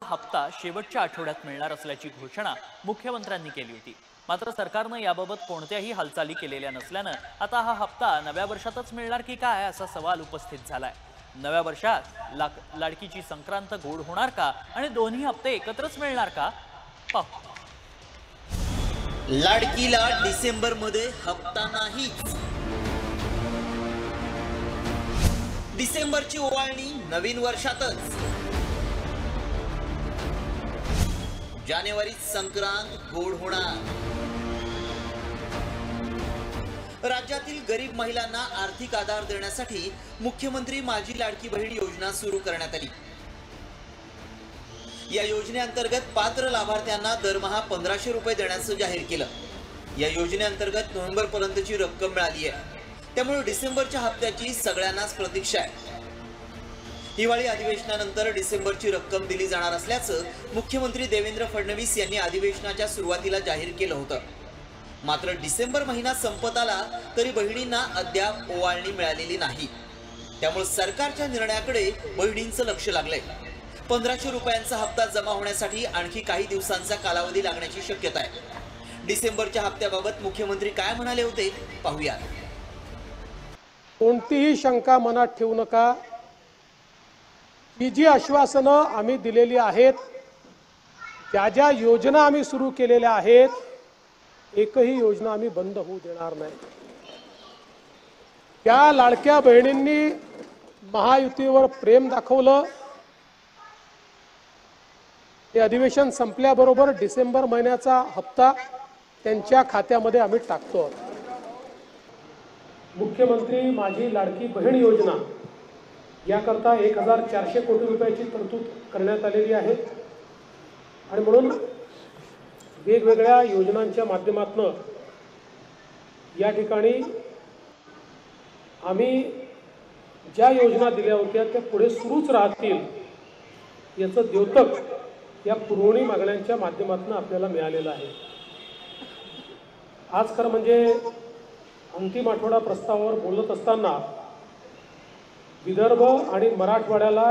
हप्ता शेवटच्या आठवड्यात मिळणार असल्याची घोषणा मुख्यमंत्र्यांनी केली होती। मात्र सरकारने याबाबत कोणत्याही हालचाली केलेल्या नसल्याने आता हा हप्ता नव्या वर्षातच मिळणार की काय असा सवाल उपस्थित झालाय। नव्या वर्षात लाडकीची संक्रांत गोड होणार का आणि दोन्ही हप्ते एकत्रच मिळणार का पाहू। लाडकीला डिसेंबर मध्ये हप्ता नाहीच। डिसेंबरची ओवाळणी नवीन वर्षातच। जानेवारीत संक्रांत गोड होणार। राज्यातील गरीब महिलांना आर्थिक आधार देण्यासाठी मुख्यमंत्री माझी लाडकी बहीण योजना सुरू करण्यात आली। या योजनेअंतर्गत पात्र लाभार्थ्यांना दरमहा 1500 रुपये देण्याचं जाहीर केलं। या योजनेअंतर्गत नोव्हेंबर पर्यंतची रक्कम मिळाली आहे, त्यामुळे डिसेंबरच्या हप्त्याची सगळ्यांनाच प्रतीक्षा आहे। हिवाळी अधिवेशनानंतर डिसेंबरची रक्कम दिली जाणार असल्याचं मुख्यमंत्री देवेंद्र फडणवीस यांनी अधिवेशनाच्या सुरुवातीला जाहीर केलं होतं। मात्र डिसेंबर महिना संपत आला तरी बहिणींना अद्याप ओवाळणी मिळालेली नाही, त्यामुळे सरकारच्या निर्णयाकडे बहिणींचं लक्ष लागलंय। 1500 रुपयांचा हप्ता जमा होण्यासाठी आणखी काही दिवसांचा कालावधी लागण्याची शक्यता आहे। डिसेंबरच्या हप्त्याबाबत मुख्यमंत्री काय म्हणाले होते पाहूया। कोणतीही शंका मनात ठेवू नका। ही जी आश्वासनं आम्ही दिलेली आहेत, ज्या ज्या योजना आम्ही सुरू केलेल्या आहेत, एकही योजना आम्ही बंद होऊ देणार नाही। त्या लाडक्या बहिणींनी महायुतीवर प्रेम दाखवलं। ते अधिवेशन संपल्याबरोबर डिसेंबर महिन्याचा हप्ता त्यांच्या खात्यामध्ये आम्ही टाकतो। मुख्यमंत्री माझी लाडकी बहीण योजना याकरता 1400 कोटी रुपयाची तरतूद करण्यात आलेली आहे आणि म्हणून वेगवेगळ्या योजनांच्या माध्यमातून या ठिकाणी आम्ही ज्या योजना दिल्या होत्या त्या पुढे सुरूच राहतील याचं द्योतक या पुरवणी मागण्यांच्या माध्यमातून आपल्याला मिळालेलं आहे। आज खरं म्हणजे अंतिम आठवडा प्रस्तावावर बोलत असताना विदर्भ आणि मराठवाड्याला